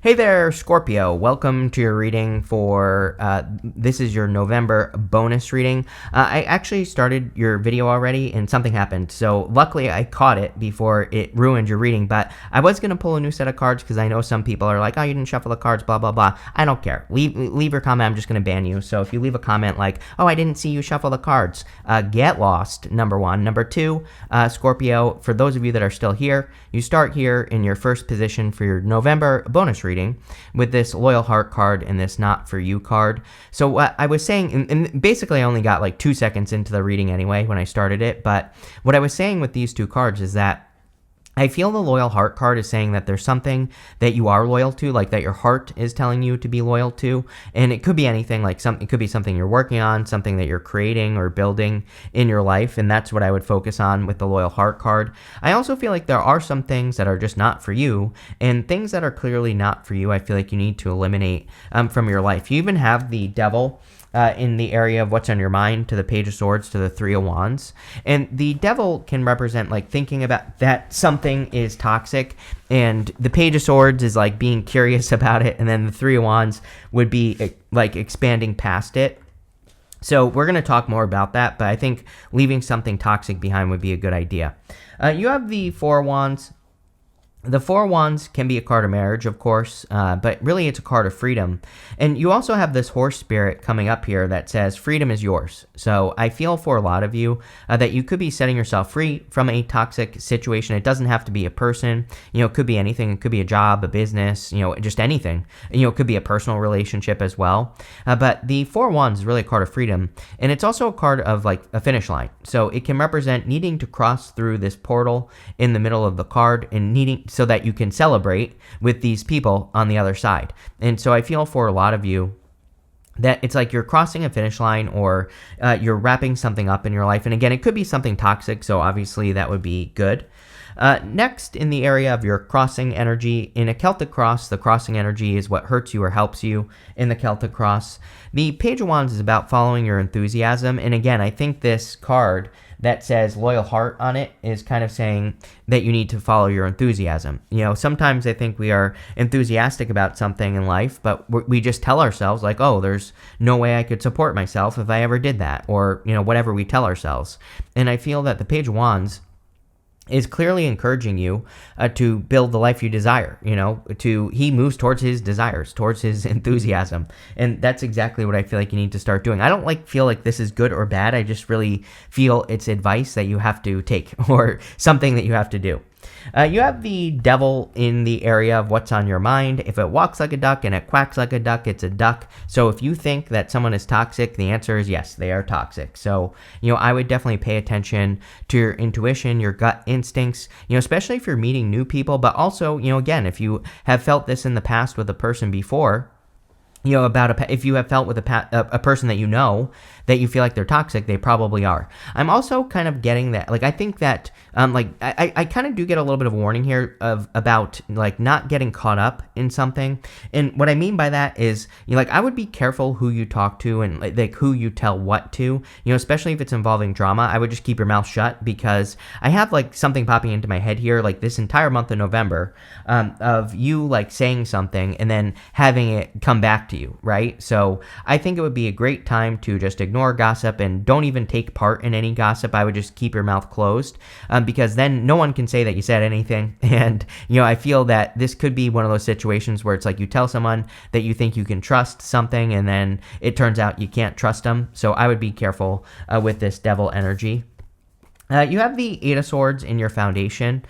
Hey there, Scorpio. Welcome to your reading for, this is your November bonus reading. I actually started your video already and something happened. So luckily I caught it before it ruined your reading, but I was going to pull a new set of cards because I know some people are like, oh, you didn't shuffle the cards, blah, blah, blah. I don't care. Leave your comment. I'm just going to ban you. So if you leave a comment like, oh, I didn't see you shuffle the cards, get lost, number one. Number two, Scorpio, for those of you that are still here, you start here in your first position for your November bonus reading with this Loyal Heart card and this Not For You card. So what I was saying, and basically I only got like 2 seconds into the reading anyway when I started it, but what I was saying with these two cards is that I feel the Loyal Heart card is saying that there's something that you are loyal to, like that your heart is telling you to be loyal to. And it could be anything, like it could be something you're working on, something that you're creating or building in your life. And that's what I would focus on with the Loyal Heart card. I also feel like there are some things that are just not for you, and things that are clearly not for you, I feel like you need to eliminate from your life. You even have the Devil in the area of what's on your mind to the Page of Swords to the Three of Wands. And the Devil can represent like thinking about that something is toxic, and the Page of Swords is like being curious about it, and then the Three of Wands would be like expanding past it. So we're going to talk more about that, but I think leaving something toxic behind would be a good idea. You have the Four of Wands. The Four of Wands can be a card of marriage, of course, but really it's a card of freedom. And you also have this horse spirit coming up here that says freedom is yours. So I feel for a lot of you that you could be setting yourself free from a toxic situation. It doesn't have to be a person. It could be anything. It could be a job, a business, just anything. It could be a personal relationship as well. But the Four of Wands is really a card of freedom. And it's also a card of like a finish line. So it can represent needing to cross through this portal in the middle of the card and needing so that you can celebrate with these people on the other side. And so I feel for a lot of you that it's like you're crossing a finish line, or you're wrapping something up in your life. And again, it could be something toxic, so obviously that would be good. Next, in the area of your crossing energy, in a Celtic cross, the crossing energy is what hurts you or helps you in the Celtic cross. The Page of Wands is about following your enthusiasm. And again, I think this card that says Loyal Heart on it is kind of saying that you need to follow your enthusiasm. Sometimes I think we are enthusiastic about something in life, but we just tell ourselves like, oh, there's no way I could support myself if I ever did that, or, whatever we tell ourselves. And I feel that the Page of Wands is clearly encouraging you to build the life you desire. He moves towards his desires, towards his enthusiasm. And that's exactly what I feel like you need to start doing. I don't feel like this is good or bad. I just really feel it's advice that you have to take, or something that you have to do. You have the Devil in the area of what's on your mind. If it walks like a duck and it quacks like a duck, it's a duck. So if you think that someone is toxic, the answer is yes, they are toxic. So, I would definitely pay attention to your intuition, your gut instincts, especially if you're meeting new people. But also, again, if you have felt this in the past with a person before, if you have felt with a person that that you feel like they're toxic, they probably are. I'm also kind of getting that, I think that, I kind of do get a little bit of a warning here about not getting caught up in something. And what I mean by that is, I would be careful who you talk to and who you tell what to, especially if it's involving drama. I would just keep your mouth shut, because I have something popping into my head here, this entire month of November, of you saying something and then having it come back to you, right? So I think it would be a great time to just ignore gossip and don't even take part in any gossip. I would just keep your mouth closed, because then no one can say that you said anything. And I feel that this could be one of those situations where it's you tell someone that you think you can trust something, and then it turns out you can't trust them. So I would be careful with this Devil energy. You have the Eight of Swords in your foundation.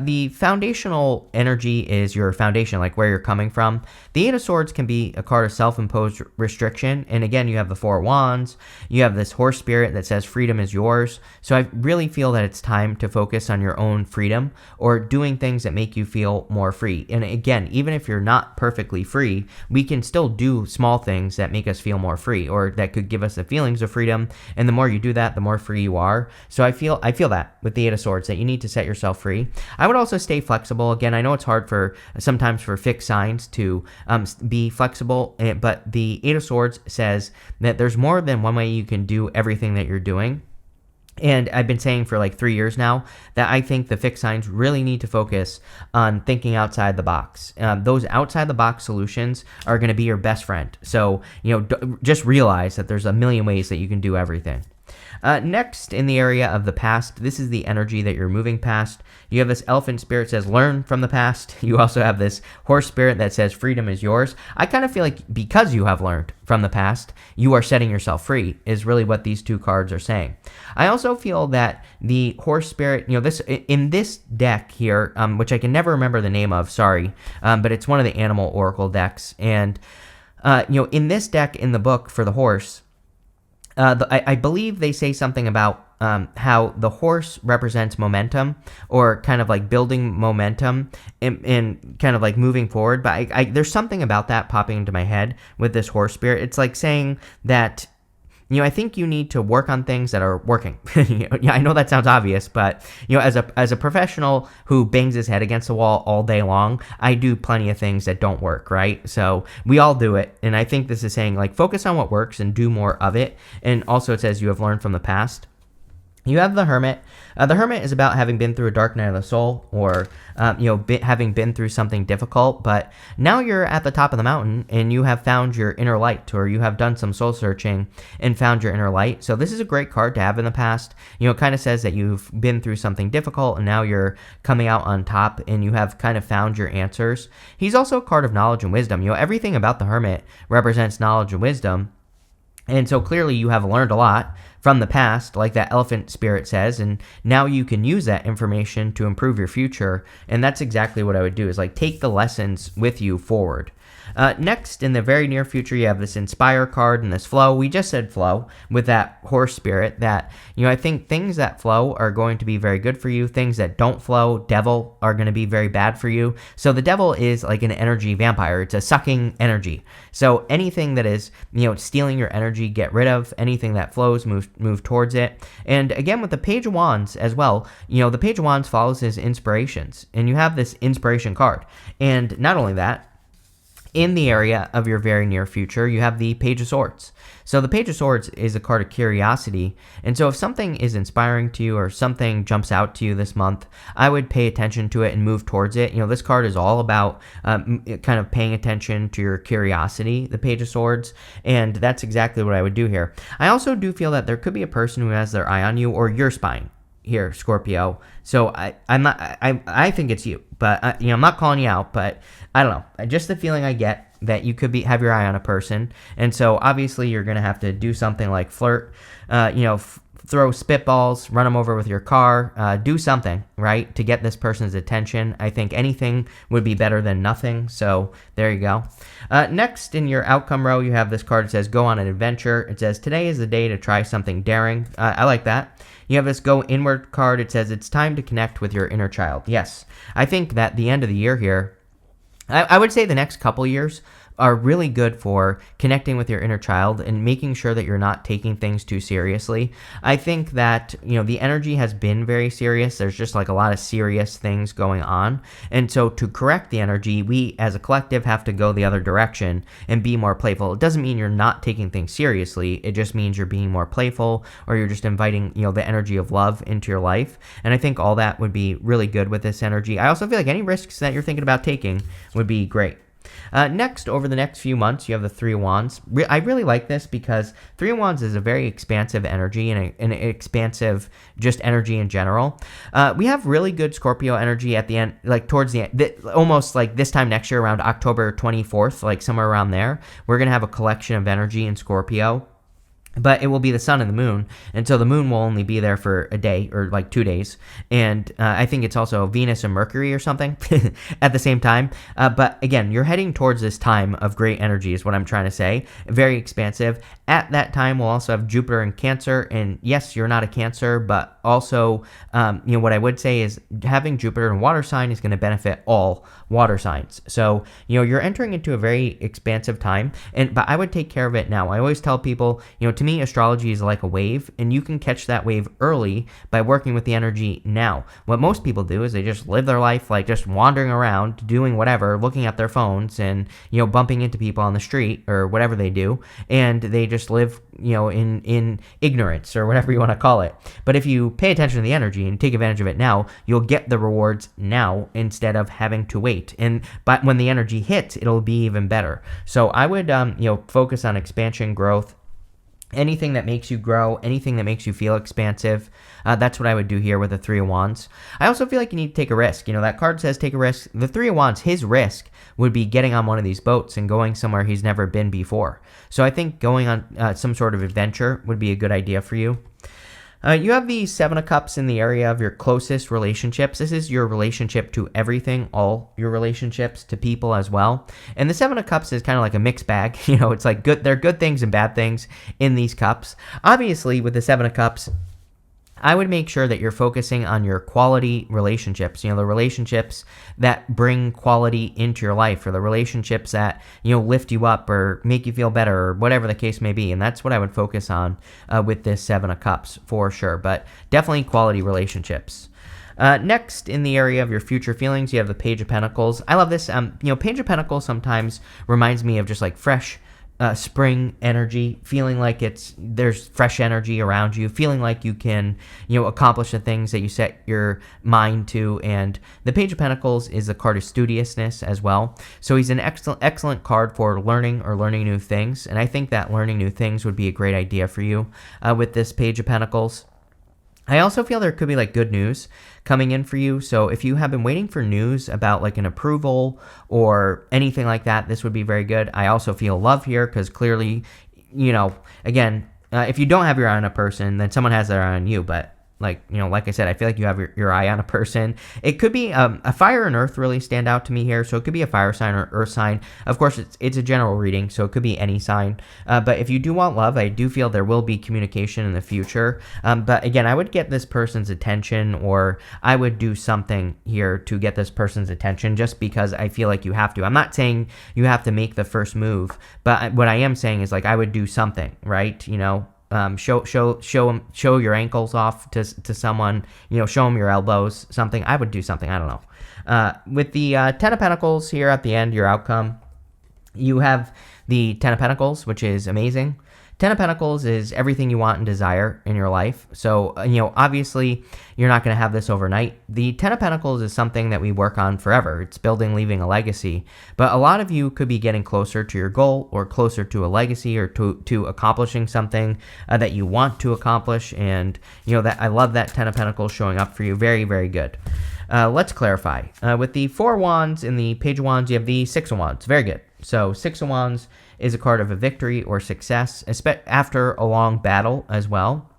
The foundational energy is your foundation, where you're coming from. The Eight of Swords can be a card of self-imposed restriction. And again, you have the Four of Wands. You have this horse spirit that says freedom is yours. So I really feel that it's time to focus on your own freedom, or doing things that make you feel more free. And again, even if you're not perfectly free, we can still do small things that make us feel more free, or that could give us the feelings of freedom. And the more you do that, the more free you are. So I feel that with the Eight of Swords, that you need to set yourself free. I would also stay flexible. Again, I know it's hard sometimes for fixed signs to be flexible, but the Eight of Swords says that there's more than one way you can do everything that you're doing. And I've been saying for like 3 years now that I think the fixed signs really need to focus on thinking outside the box. Those outside the box solutions are going to be your best friend. So, just realize that there's a million ways that you can do everything. Next, in the area of the past, this is the energy that you're moving past. You have this elephant spirit says learn from the past. You also have this horse spirit that says freedom is yours. I kind of feel like because you have learned from the past, you are setting yourself free is really what these two cards are saying. I also feel that the horse spirit, this in this deck here, which I can never remember the name of, sorry, but it's one of the animal oracle decks. And, in this deck in the book for the horse, I believe they say something about how the horse represents momentum or kind of like building momentum and kind of like moving forward. But there's something about that popping into my head with this horse spirit. It's like saying that, I think you need to work on things that are working. Yeah, I know that sounds obvious, but as a professional who bangs his head against the wall all day long, I do plenty of things that don't work, right? So we all do it, and I think this is saying like focus on what works and do more of it. And also it says you have learned from the past. You have the Hermit. The Hermit is about having been through a dark night of the soul or, having been through something difficult. But now you're at the top of the mountain and you have found your inner light, or you have done some soul searching and found your inner light. So this is a great card to have in the past. It kind of says that you've been through something difficult and now you're coming out on top and you have kind of found your answers. He's also a card of knowledge and wisdom. Everything about the Hermit represents knowledge and wisdom. And so clearly you have learned a lot from the past, like that elephant spirit says, and now you can use that information to improve your future. And that's exactly what I would do, is like take the lessons with you forward. Next, in the very near future, you have this Inspire card and this Flow. We just said Flow with that horse spirit that, I think things that flow are going to be very good for you. Things that don't flow, Devil, are going to be very bad for you. So the Devil is like an energy vampire. It's a sucking energy. So anything that is, stealing your energy, get rid of. Anything that flows, move towards it. And again, with the Page of Wands as well, the Page of Wands follows his inspirations. And you have this inspiration card. And not only that, in the area of your very near future, you have the Page of Swords. So the Page of Swords is a card of curiosity. And so if something is inspiring to you or something jumps out to you this month, I would pay attention to it and move towards it. This card is all about kind of paying attention to your curiosity, the Page of Swords. And that's exactly what I would do here. I also do feel that there could be a person who has their eye on you, or you're spying here, Scorpio. So I think it's you, but I'm not calling you out, but I don't know. Just the feeling I get that you could have your eye on a person. And so obviously you're going to have to do something like flirt, throw spitballs, run them over with your car, do something, right, to get this person's attention. I think anything would be better than nothing. So there you go. Next, in your outcome row, you have this card that says go on an adventure. It says today is the day to try something daring. I like that. You have this go inward card. It says it's time to connect with your inner child. Yes, I think that the end of the year here, I would say the next couple years are really good for connecting with your inner child and making sure that you're not taking things too seriously. I think that, the energy has been very serious. There's just like a lot of serious things going on. And so to correct the energy, we as a collective have to go the other direction and be more playful. It doesn't mean you're not taking things seriously. It just means you're being more playful, or you're just inviting, the energy of love into your life. And I think all that would be really good with this energy. I also feel like any risks that you're thinking about taking would be great. Next, over the next few months, you have the Three of Wands. I really like this because Three of Wands is a very expansive energy and an expansive just energy in general. We have really good Scorpio energy at the end, like towards the end, almost like this time next year around October 24th, like somewhere around there. We're going to have a collection of energy in Scorpio. But it will be the sun and the moon, and so the moon will only be there for a day or like 2 days. And I think it's also Venus and Mercury or something at the same time. But again, you're heading towards this time of great energy is what I'm trying to say. Very expansive. At that time, we'll also have Jupiter in Cancer. And yes, you're not a Cancer, but also, what I would say is having Jupiter in water sign is going to benefit all water signs. So, you're entering into a very expansive time, but I would take care of it now. I always tell people, to me, astrology is like a wave, and you can catch that wave early by working with the energy now. What most people do is they just live their life like just wandering around, doing whatever, looking at their phones and, bumping into people on the street or whatever they do, and they just live, in ignorance or whatever you want to call it. But if you pay attention to the energy and take advantage of it now, you'll get the rewards now instead of having to wait. But when the energy hits, it'll be even better. So I would, focus on expansion, growth, anything that makes you grow, anything that makes you feel expansive. That's what I would do here with the Three of Wands. I also feel like you need to take a risk. That card says take a risk. The Three of Wands, his risk would be getting on one of these boats and going somewhere he's never been before. So I think going on some sort of adventure would be a good idea for you. You have the Seven of Cups in the area of your closest relationships. This is your relationship to everything, all your relationships to people as well. And the Seven of Cups is kind of like a mixed bag. It's like good. There are good things and bad things in these cups. Obviously, with the Seven of Cups, I would make sure that you're focusing on your quality relationships, the relationships that bring quality into your life, or the relationships that, lift you up or make you feel better, or whatever the case may be. And that's what I would focus on with this Seven of Cups for sure, but definitely quality relationships. Next, in the area of your future feelings, you have the Page of Pentacles. I love this. Page of Pentacles sometimes reminds me of just like fresh spring energy, feeling like there's fresh energy around you, feeling like you can, accomplish the things that you set your mind to. And the Page of Pentacles is a card of studiousness as well. So he's an excellent card for learning or learning new things. And I think that learning new things would be a great idea for you with this Page of Pentacles. I also feel there could be like good news coming in for you. So if you have been waiting for news about like an approval or anything like that, this would be very good. I also feel love here because clearly, again, if you don't have your eye on a person, then someone has their eye on you. But like I said, I feel like you have your eye on a person. It could be a fire and earth really stand out to me here. So it could be a fire sign or earth sign. Of course, it's a general reading, so it could be any sign. But if you do want love, I do feel there will be communication in the future. But again, I would get this person's attention, or I would do something here to get this person's attention just because I feel like you have to. I'm not saying you have to make the first move, but what I am saying is like I would do something, right? Show your ankles off to someone, show them your elbows, something. I would do something. I don't know. With the Ten of Pentacles here at the end, your outcome, you have the Ten of Pentacles, which is amazing. Ten of Pentacles is everything you want and desire in your life. So, obviously, you're not going to have this overnight. The Ten of Pentacles is something that we work on forever. It's building, leaving a legacy. But a lot of you could be getting closer to your goal or closer to a legacy or to accomplishing something that you want to accomplish. And, that I love that Ten of Pentacles showing up for you. Very, very good. Let's clarify. With the Four of Wands and the Page of Wands, you have the Six of Wands. Very good. So, Six of Wands is a card of a victory or success, after a long battle as well.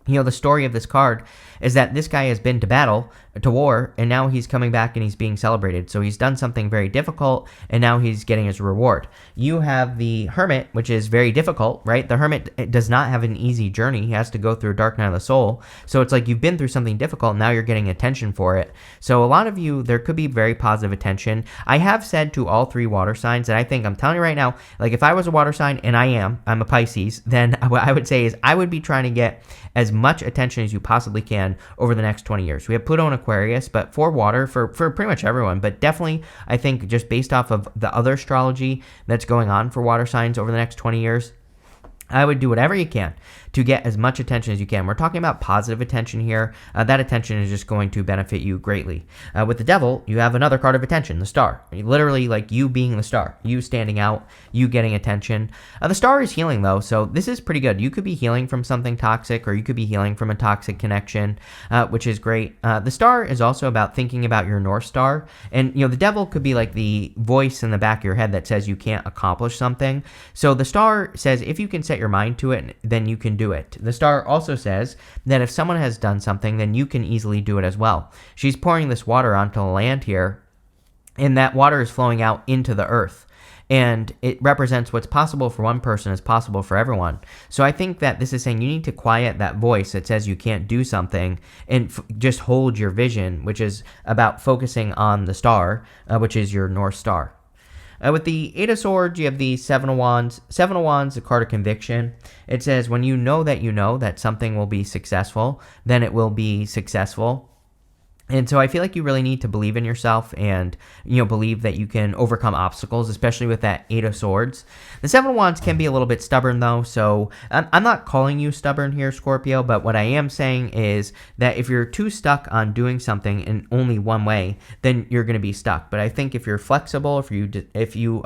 The story of this card is that this guy has been to battle, to war, and now he's coming back and he's being celebrated. So he's done something very difficult, and now he's getting his reward. You have the Hermit, which is very difficult, right? The Hermit does not have an easy journey. He has to go through a dark night of the soul. So it's like you've been through something difficult, now you're getting attention for it. So a lot of you, there could be very positive attention. I have said to all three water signs, and I think I'm telling you right now, like if I was a water sign, and I'm a Pisces, then what I would say is I would be trying to get as much attention as you possibly can over the next 20 years. We have Pluto and Aquarius, but for water, for pretty much everyone, but definitely I think just based off of the other astrology that's going on for water signs over the next 20 years, I would do whatever you can to get as much attention as you can. We're talking about positive attention here. That attention is just going to benefit you greatly. With the Devil, you have another card of attention, the Star. Literally like you being the star, you standing out, you getting attention. The Star is healing though, so this is pretty good. You could be healing from something toxic, or you could be healing from a toxic connection, which is great. The Star is also about thinking about your North Star. And, the Devil could be like the voice in the back of your head that says you can't accomplish something. So the Star says if you can set your mind to it, then you can do it. The Star also says that if someone has done something, then you can easily do it as well. She's pouring this water onto the land here, and that water is flowing out into the earth. And it represents what's possible for one person is possible for everyone. So I think that this is saying you need to quiet that voice that says you can't do something and just hold your vision, which is about focusing on the star, which is your North Star. With the Eight of Swords, you have the Seven of Wands. Seven of Wands, the card of conviction. It says when you know that something will be successful, then it will be successful. And so I feel like you really need to believe in yourself and, believe that you can overcome obstacles, especially with that Eight of Swords. The Seven of Wands can be a little bit stubborn, though, so I'm not calling you stubborn here, Scorpio, but what I am saying is that if you're too stuck on doing something in only one way, then you're going to be stuck. But I think if you're flexible, if you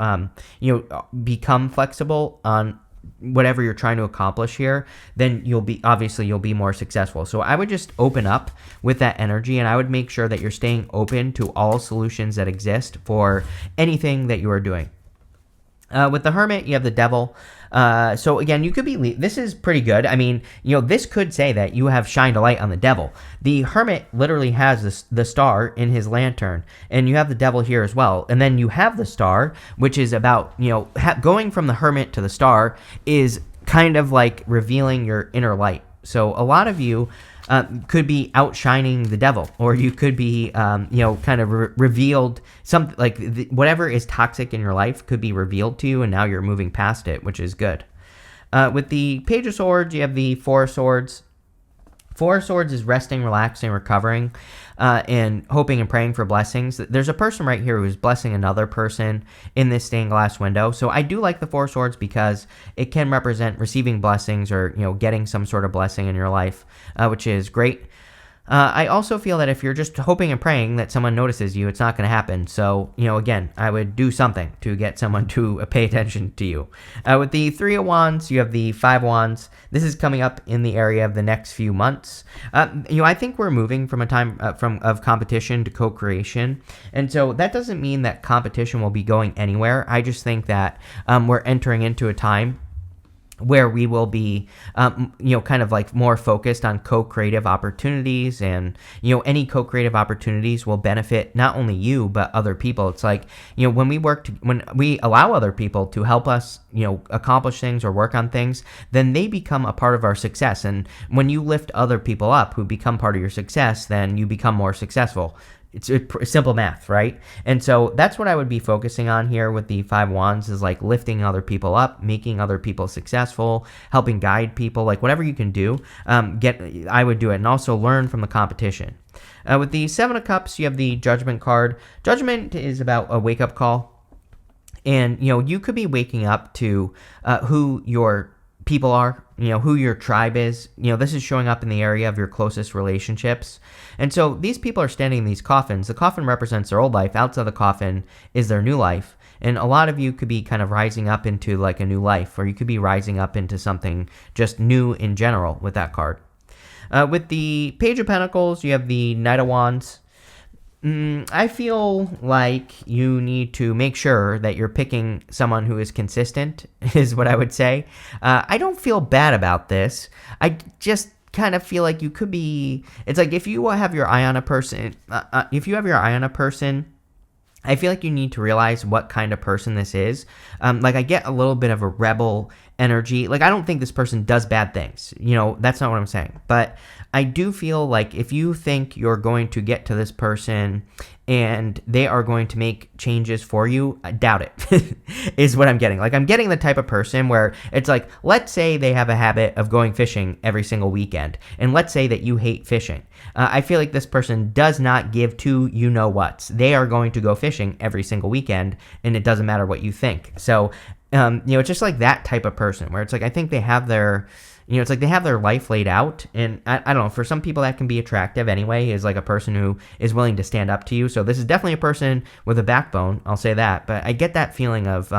become flexible on whatever you're trying to accomplish here, then you'll be more successful. So I would just open up with that energy, and I would make sure that you're staying open to all solutions that exist for anything that you are doing. With the Hermit, you have the Devil. So again, you could be, this is pretty good. I mean, this could say that you have shined a light on the Devil. The Hermit literally has the star in his lantern, and you have the Devil here as well. And then you have the Star, which is about, going from the Hermit to the Star is kind of like revealing your inner light. So a lot of you could be outshining the Devil, or you could be, kind of revealed something like whatever is toxic in your life could be revealed to you, and now you're moving past it, which is good. With the Page of Swords, you have the Four of Swords. Four of Swords is resting, relaxing, recovering, and hoping and praying for blessings. There's a person right here who's blessing another person in this stained glass window. So I do like the Four of Swords because it can represent receiving blessings or, getting some sort of blessing in your life, which is great. I also feel that if you're just hoping and praying that someone notices you, it's not going to happen. So, again, I would do something to get someone to pay attention to you. With the Three of Wands, you have the Five of Wands. This is coming up in the area of the next few months. I think we're moving from a time of competition to co-creation. And so that doesn't mean that competition will be going anywhere. I just think that we're entering into a time where we will be, kind of like more focused on co-creative opportunities, and, any co-creative opportunities will benefit not only you, but other people. It's like, when we allow other people to help us, accomplish things or work on things, then they become a part of our success. And when you lift other people up who become part of your success, then you become more successful. It's simple math, right? And so that's what I would be focusing on here with the Five Wands, is like lifting other people up, making other people successful, helping guide people, like whatever you can do, I would do it, and also learn from the competition. With the Seven of Cups, you have the Judgment card. Judgment is about a wake-up call, and, you could be waking up to who your people are, who your tribe is. This is showing up in the area of your closest relationships. And so these people are standing in these coffins. The coffin represents their old life. Outside the coffin is their new life. And a lot of you could be kind of rising up into like a new life, or you could be rising up into something just new in general with that card. With the Page of Pentacles, you have the Knight of Wands. I feel like you need to make sure that you're picking someone who is consistent, is what I would say. I don't feel bad about this. I just kind of feel like you could be, it's like if you have your eye on a person, I feel like you need to realize what kind of person this is. Like I get a little bit of a rebel energy. Like I don't think this person does bad things. That's not what I'm saying. But I do feel like if you think you're going to get to this person and they are going to make changes for you, I doubt it, is what I'm getting. Like I'm getting the type of person where it's like, let's say they have a habit of going fishing every single weekend, and let's say that you hate fishing. I feel like this person does not give two you-know-whats. They are going to go fishing every single weekend, and it doesn't matter what you think. So, it's just like that type of person where it's like, I think they have their, it's like they have their life laid out. And I don't know, for some people that can be attractive anyway, is like a person who is willing to stand up to you. So this is definitely a person with a backbone, I'll say that. But I get that feeling of,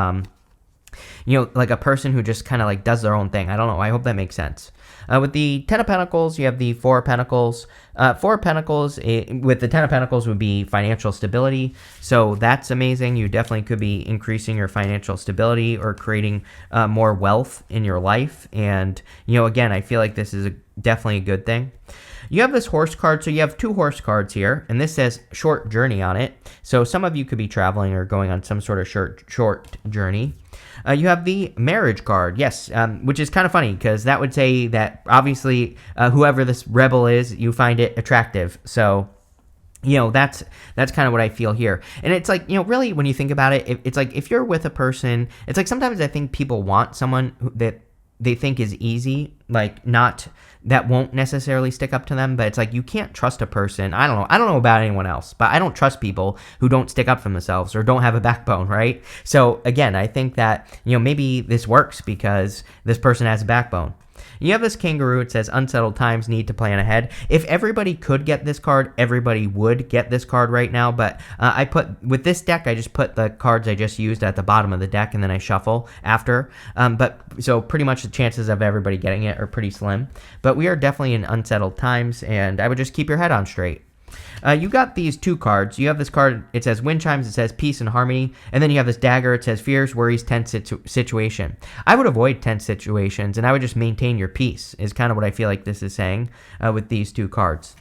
like a person who just kind of like does their own thing. I don't know. I hope that makes sense. With the Ten of Pentacles, you have the Four of Pentacles. Four of Pentacles, with the Ten of Pentacles would be financial stability. So that's amazing. You definitely could be increasing your financial stability or creating more wealth in your life. And, again, I feel like this is definitely a good thing. You have this horse card, so you have two horse cards here, and this says short journey on it. So some of you could be traveling or going on some sort of short journey. You have the marriage card, yes, which is kind of funny because that would say that obviously whoever this rebel is, you find it attractive. So That's kind of what I feel here. And it's like, really, when you think about it, it's like if you're with a person, it's like sometimes I think people want someone that they think is easy, like not that won't necessarily stick up to them, but it's like you can't trust a person. I don't know about anyone else, but I don't trust people who don't stick up for themselves or don't have a backbone, right? So again, I think that, maybe this works because this person has a backbone. You have this kangaroo. It says unsettled times, need to plan ahead. If everybody could get this card, everybody would get this card right now. But with this deck, I just put the cards I just used at the bottom of the deck, and then I shuffle after. So pretty much the chances of everybody getting it are pretty slim. But we are definitely in unsettled times, and I would just keep your head on straight. You got these two cards. You have this card, it says wind chimes, it says peace and harmony, and then you have this dagger, it says fears, worries, tense situation. I would avoid tense situations, and I would just maintain your peace, is kind of what I feel like this is saying with these two cards.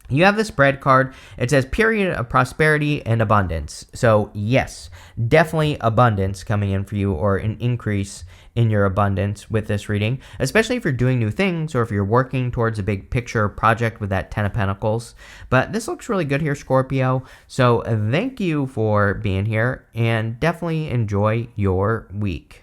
You have the spread card. It says period of prosperity and abundance. So yes, definitely abundance coming in for you, or an increase in your abundance with this reading, especially if you're doing new things or if you're working towards a big picture project with that 10 of Pentacles. But this looks really good here, Scorpio. So thank you for being here, and definitely enjoy your week.